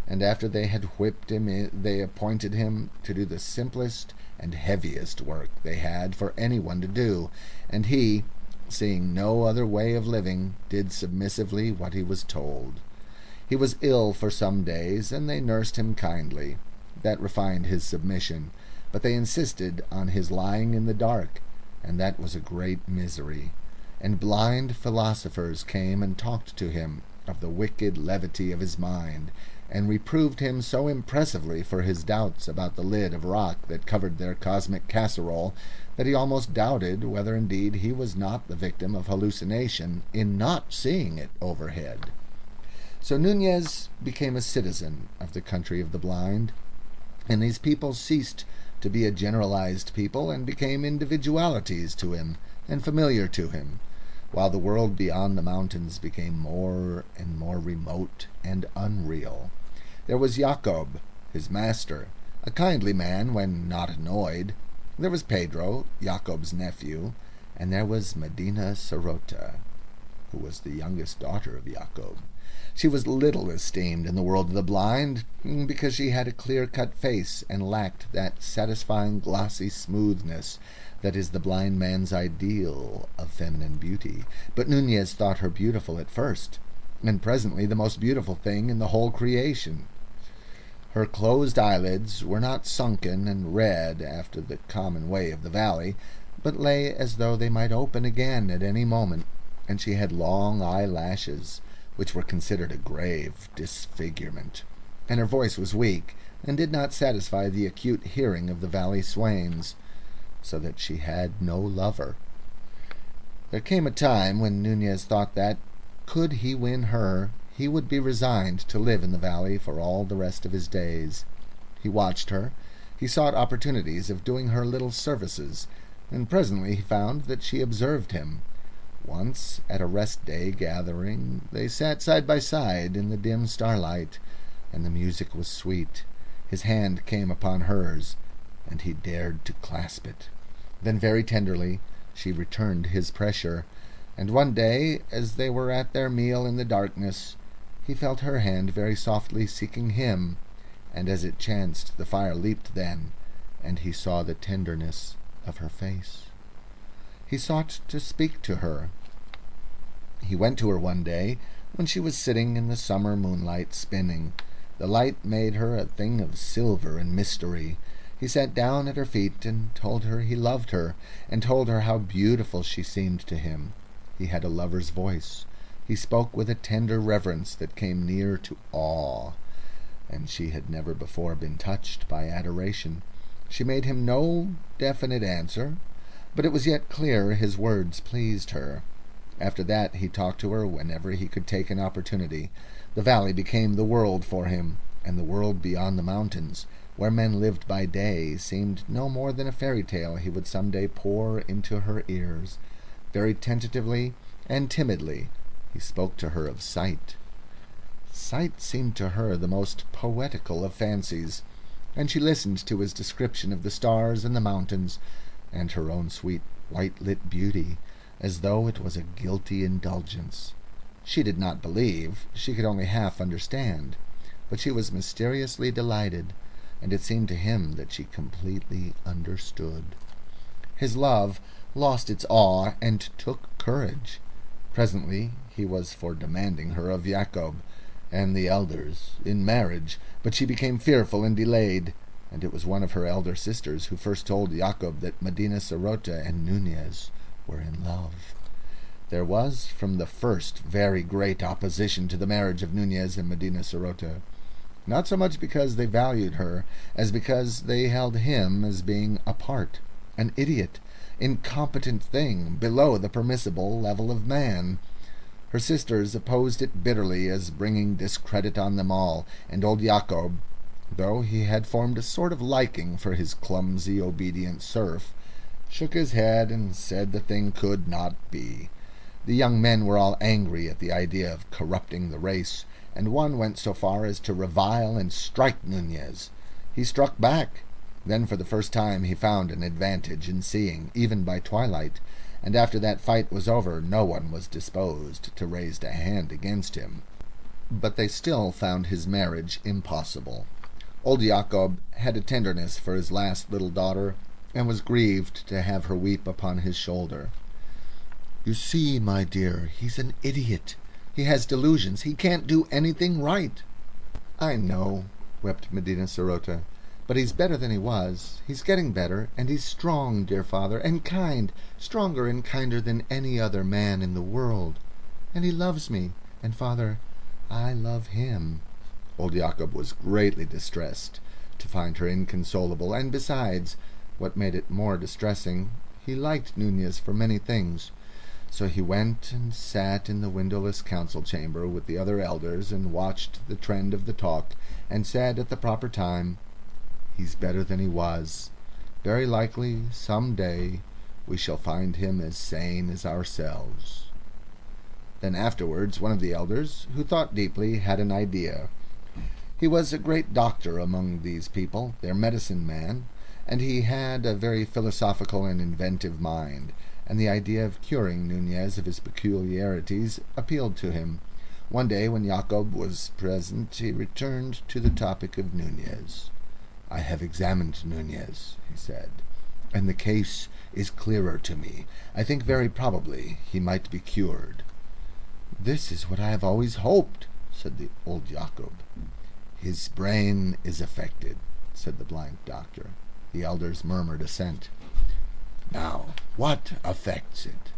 Speaker 2: and after they had whipped him they appointed him to do the simplest and heaviest work they had for anyone to do, and he, seeing no other way of living, did submissively what he was told. He was ill for some days, and they nursed him kindly. That refined his submission, but they insisted on his lying in the dark, and that was a great misery. And blind philosophers came and talked to him of the wicked levity of his mind, and reproved him so impressively for his doubts about the lid of rock that covered their cosmic casserole that he almost doubted whether indeed he was not the victim of hallucination in not seeing it overhead. So Nunez became a citizen of the country of the blind, and these people ceased to be a generalized people and became individualities to him and familiar to him, while the world beyond the mountains became more and more remote and unreal. There was Jacob, his master, a kindly man when not annoyed. There was Pedro, Jacob's nephew, and there was Medina Sarota, who was the youngest daughter of Jacob. She was little esteemed in the world of the blind, because she had a clear-cut face and lacked that satisfying glossy smoothness that is the blind man's ideal of feminine beauty. But Nunez thought her beautiful at first, and presently the most beautiful thing in the whole creation. Her closed eyelids were not sunken and red after the common way of the valley, but lay as though they might open again at any moment, and she had long eyelashes, which were considered a grave disfigurement, and her voice was weak, and did not satisfy the acute hearing of the valley swains, so that she had no lover. There came a time when Nunez thought that, could he win her, he would be resigned to live in the valley for all the rest of his days. He watched her. He sought opportunities of doing her little services, and presently he found that she observed him. Once, at a rest-day gathering, they sat side by side in the dim starlight, and the music was sweet. His hand came upon hers, and he dared to clasp it. Then very tenderly she returned his pressure, and one day, as they were at their meal in the darkness, he felt her hand very softly seeking him, and as it chanced the fire leaped then, and he saw the tenderness of her face. He sought to speak to her. He went to her one day when she was sitting in the summer moonlight spinning. The light made her a thing of silver and mystery. He sat down at her feet and told her he loved her, and told her how beautiful she seemed to him. He had a lover's voice. He spoke with a tender reverence that came near to awe, and she had never before been touched by adoration. She made him no definite answer, but it was yet clear his words pleased her. After that he talked to her whenever he could take an opportunity. The valley became the world for him, and the world beyond the mountains, where men lived by day, seemed no more than a fairy tale he would some day pour into her ears. Very tentatively and timidly he spoke to her of sight. Sight seemed to her the most poetical of fancies, and she listened to his description of the stars and the mountains, and her own sweet white-lit beauty, as though it was a guilty indulgence. She did not believe, she could only half understand, but she was mysteriously delighted, and it seemed to him that she completely understood. His love lost its awe and took courage. Presently he was for demanding her of Jacob and the elders in marriage, but she became fearful and delayed, and it was one of her elder sisters who first told Jacob that Medina Sarote and Nunez were in love. There was from the first very great opposition to the marriage of Nunez and Medina Sarote, not so much because they valued her as because they held him as being apart, an idiot, incompetent thing, below the permissible level of man. Her sisters opposed it bitterly as bringing discredit on them all, and old Jacob, though he had formed a sort of liking for his clumsy, obedient serf, shook his head and said the thing could not be. The young men were all angry at the idea of corrupting the race, and one went so far as to revile and strike Nunez. He struck back. Then for the first time he found an advantage in seeing, even by twilight, and after that fight was over no one was disposed to raise a hand against him. But they still found his marriage impossible. Old Jacob had a tenderness for his last little daughter, and was grieved to have her weep upon his shoulder. "You see, my dear, he's an idiot. He has delusions. He can't do anything right." "I know," wept Medina Sarote, "but he's better than he was. He's getting better, and he's strong, dear father, and kind, stronger and kinder than any other man in the world. And he loves me, and, father, I love him." Old Jacob was greatly distressed to find her inconsolable, and besides, what made it more distressing, he liked Nunez for many things. So he went and sat in the windowless council-chamber with the other elders and watched the trend of the talk, and said at the proper time, "He's better than he was. Very likely some day we shall find him as sane as ourselves." Then afterwards one of the elders, who thought deeply, had an idea. He was a great doctor among these people, their medicine-man, and he had a very philosophical and inventive mind, and the idea of curing Nunez of his peculiarities appealed to him. One day when Jacob was present he returned to the topic of Nunez. "I have examined Nunez," he said, "and the case is clearer to me. I think very probably he might be cured." "This is what I have always hoped," said the old Jacob. "His brain is affected," said the blind doctor. The elders murmured assent. "Now, what affects it?"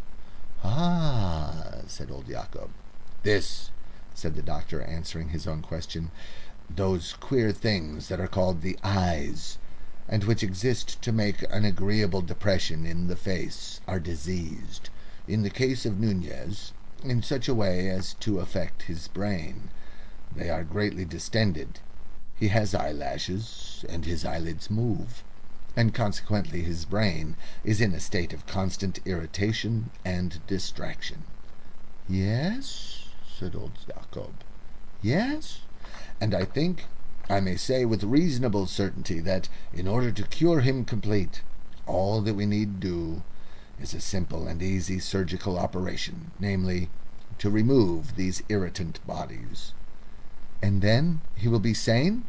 Speaker 2: "Ah," said old Jacob. "This," said the doctor, answering his own question. "Those queer things that are called the eyes, and which exist to make an agreeable depression in the face, are diseased. In the case of Nunez, in such a way as to affect his brain. They are greatly distended. He has eyelashes, and his eyelids move, and consequently his brain is in a state of constant irritation and distraction." "Yes," said old Jacob. "Yes, and I think I may say with reasonable certainty that, in order to cure him complete, all that we need do is a simple and easy surgical operation, namely, to remove these irritant bodies." "And then he will be sane?"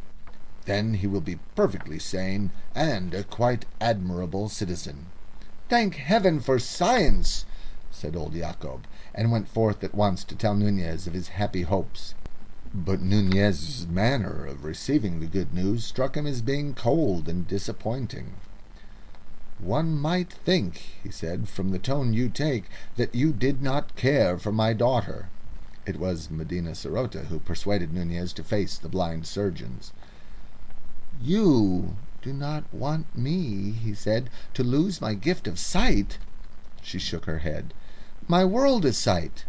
Speaker 2: "Then he will be perfectly sane, and a quite admirable citizen." "Thank heaven for science!" said old Jacob, and went forth at once to tell Nunez of his happy hopes. But Nunez's manner of receiving the good news struck him as being cold and disappointing. "One might think," he said, "from the tone you take, that you did not care for my daughter." It was Medina Sarote who persuaded Nunez to face the blind surgeons. "You do not want me," he said, "to lose my gift of sight?" She shook her head. "My world is sight."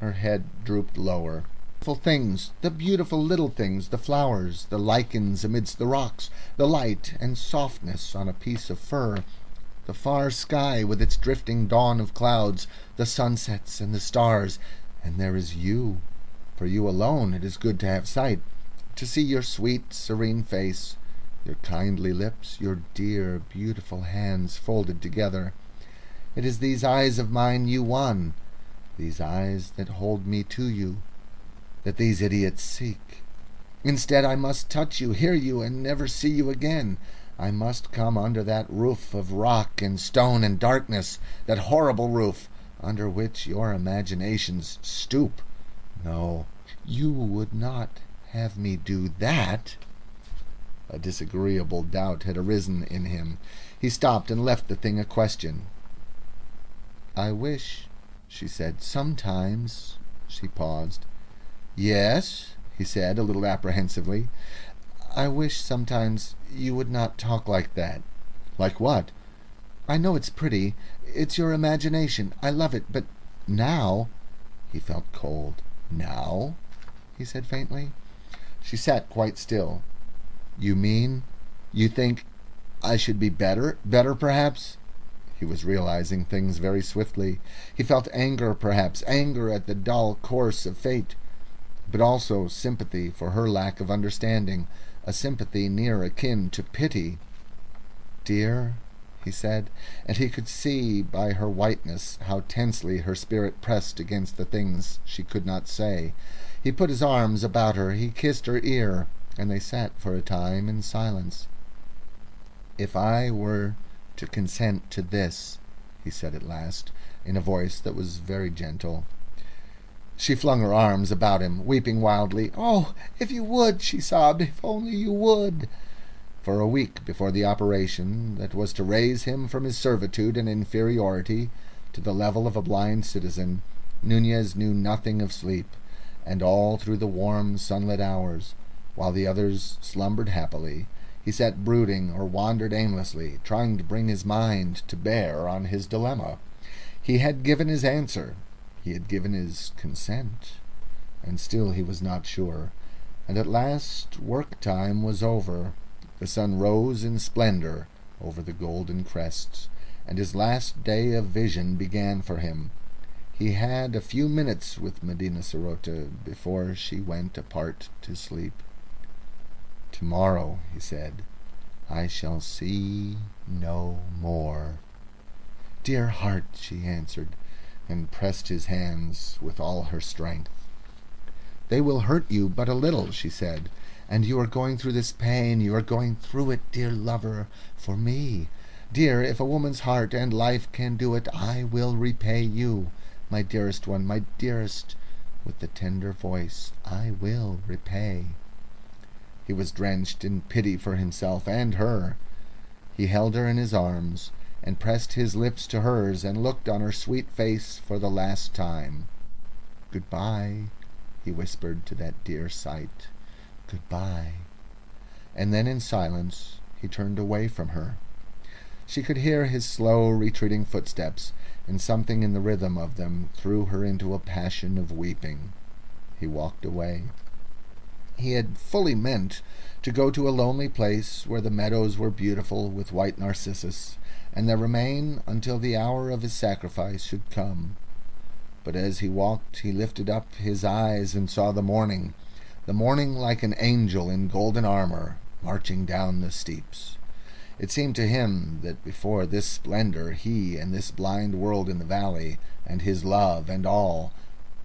Speaker 2: Her head drooped lower. The beautiful little things, the flowers, the lichens amidst the rocks, the light and softness on a piece of fur, the far sky with its drifting dawn of clouds, the sunsets and the stars, and there is you. For you alone it is good to have sight, to see your sweet, serene face, your kindly lips, your dear, beautiful hands folded together. It is these eyes of mine you won, these eyes that hold me to you, that these idiots seek. Instead, I must touch you, hear you, and never see you again. I must come under that roof of rock and stone and darkness, that horrible roof under which your imaginations stoop. No, you would not have me do that." A disagreeable doubt had arisen in him. He stopped and left the thing a question. "I wish," she said, "sometimes—" She paused. "Yes," he said, a little apprehensively. "I wish sometimes you would not talk like that." "Like what?" "I know it's pretty. It's your imagination. I love it. But now—" He felt cold. "Now?" he said faintly. She sat quite still. "You mean, you think I should be better perhaps?" He was realizing things very swiftly. He felt anger, perhaps, anger at the dull course of fate, but also sympathy for her lack of understanding, a sympathy near akin to pity. "Dear," he said, and he could see by her whiteness how tensely her spirit pressed against the things she could not say. He put his arms about her, he kissed her ear, and they sat for a time in silence. "If I were to consent to this," he said at last, in a voice that was very gentle. She flung her arms about him, weeping wildly. "Oh, if you would!" she sobbed. "If only you would!" For a week before the operation that was to raise him from his servitude and inferiority to the level of a blind citizen, Nunez knew nothing of sleep, and all through the warm sunlit hours, while the others slumbered happily, he sat brooding or wandered aimlessly, trying to bring his mind to bear on his dilemma. He had given his answer. He had given his consent, and still he was not sure. And at last work time was over. The sun rose in splendor over the golden crests, and his last day of vision began for him. He had a few minutes with Medina Sarote before she went apart to sleep. "Tomorrow," he said, "I shall see no more." "Dear heart," she answered, and pressed his hands with all her strength. "They will hurt you but a little," she said, "and you are going through this pain, you are going through it, dear lover, for me. Dear, if a woman's heart and life can do it, I will repay you, my dearest one, my dearest," with the tender voice, "I will repay." He was drenched in pity for himself and her. He held her in his arms, and pressed his lips to hers, and looked on her sweet face for the last time. "Good-bye," he whispered to that dear sight. "Good-bye." And then in silence he turned away from her. She could hear his slow retreating footsteps, and something in the rhythm of them threw her into a passion of weeping. He walked away. He had fully meant to go to a lonely place where the meadows were beautiful with white narcissus, and there remain until the hour of his sacrifice should come. But as he walked he lifted up his eyes and saw the morning like an angel in golden armor, marching down the steeps. It seemed to him that before this splendor he and this blind world in the valley, and his love and all,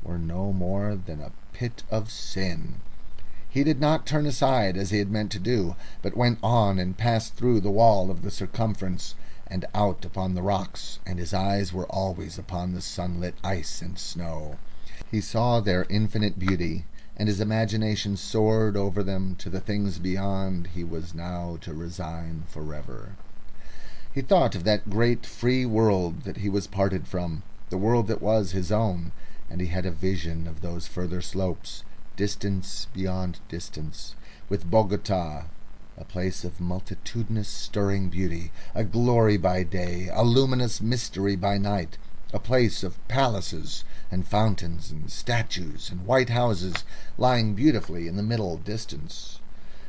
Speaker 2: were no more than a pit of sin. He did not turn aside as he had meant to do, but went on and passed through the wall of the circumference and out upon the rocks, and his eyes were always upon the sunlit ice and snow. He saw their infinite beauty, and his imagination soared over them to the things beyond he was now to resign forever. He thought of that great free world that he was parted from, the world that was his own, and he had a vision of those further slopes, distance beyond distance, with Bogota, a place of multitudinous stirring beauty, a glory by day, a luminous mystery by night, a place of palaces and fountains and statues and white houses lying beautifully in the middle distance.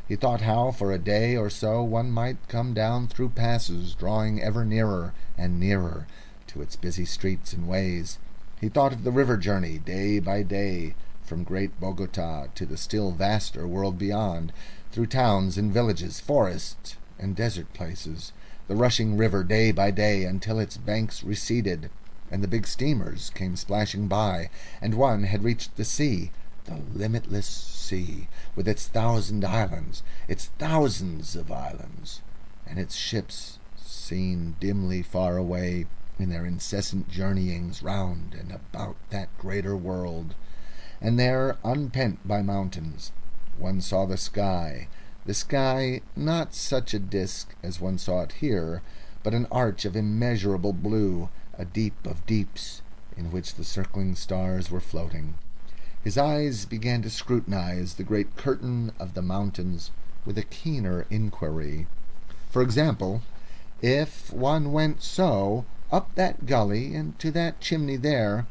Speaker 2: He thought how for a day or so one might come down through passes, drawing ever nearer and nearer to its busy streets and ways. He thought of the river journey, day by day, from great Bogota to the still vaster world beyond, through towns and villages, forests and desert places, the rushing river day by day until its banks receded, and the big steamers came splashing by, and one had reached the sea, the limitless sea, with its 1,000 islands, its thousands of islands, and its ships seen dimly far away in their incessant journeyings round and about that greater world. And there, unpent by mountains, one saw the sky not such a disk as one saw it here, but an arch of immeasurable blue, a deep of deeps, in which the circling stars were floating. His eyes began to scrutinize the great curtain of the mountains with a keener inquiry. For example, if one went so, up that gully and to that chimney there,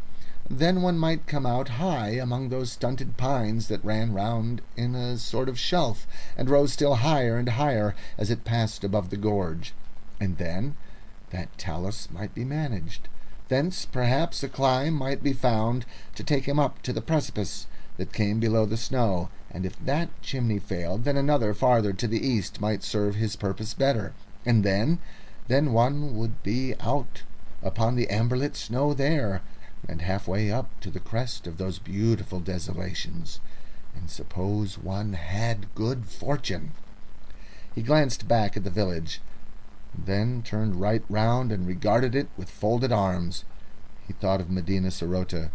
Speaker 2: then one might come out high among those stunted pines that ran round in a sort of shelf, and rose still higher and higher as it passed above the gorge. And then that talus might be managed. Thence perhaps a climb might be found to take him up to the precipice that came below the snow, and if that chimney failed, then another farther to the east might serve his purpose better. And then one would be out upon the amber-lit snow there, and halfway up to the crest of those beautiful desolations. And suppose one had good fortune. He glanced back at the village, then turned right round and regarded it with folded arms. He thought of Medina Sirota,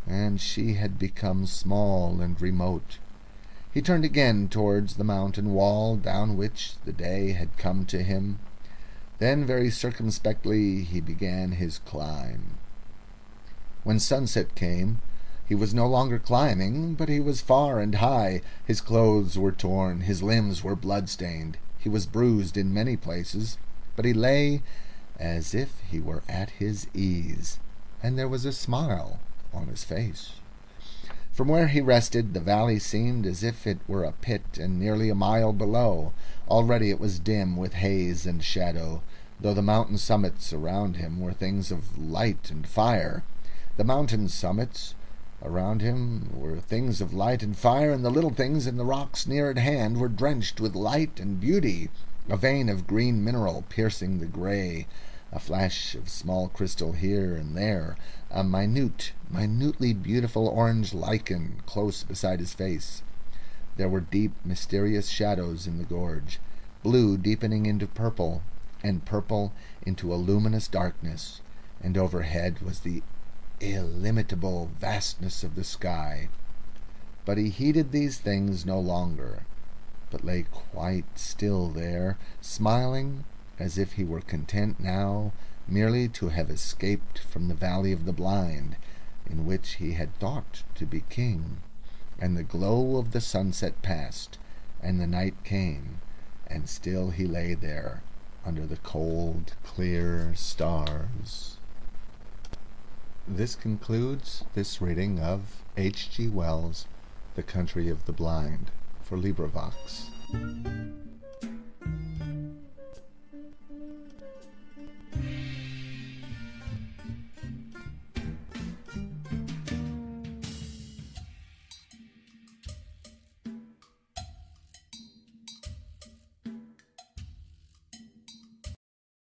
Speaker 2: and she had become small and remote. He turned again towards the mountain wall down which the day had come to him. Then very circumspectly he began his climb. When sunset came, he was no longer climbing, but he was far and high. His clothes were torn, his limbs were blood-stained. He was bruised in many places, but he lay as if he were at his ease, and there was a smile on his face. From where he rested, the valley seemed as if it were a pit, and nearly a mile below. Already it was dim with haze and shadow, though the mountain summits around him were things of light and fire. The mountain summits around him were things of light and fire, and the little things in the rocks near at hand were drenched with light and beauty, a vein of green mineral piercing the grey, a flash of small crystal here and there, a minutely beautiful orange lichen close beside his face. There were deep, mysterious shadows in the gorge, blue deepening into purple, and purple into a luminous darkness, and overhead was the illimitable vastness of the sky. But he heeded these things no longer, but lay quite still there, smiling as if he were content now merely to have escaped from the valley of the blind, in which he had thought to be king. And the glow of the sunset passed, and the night came, and still he lay there, under the cold, clear stars. This concludes this reading of H.G. Wells' The Country of the Blind for LibriVox.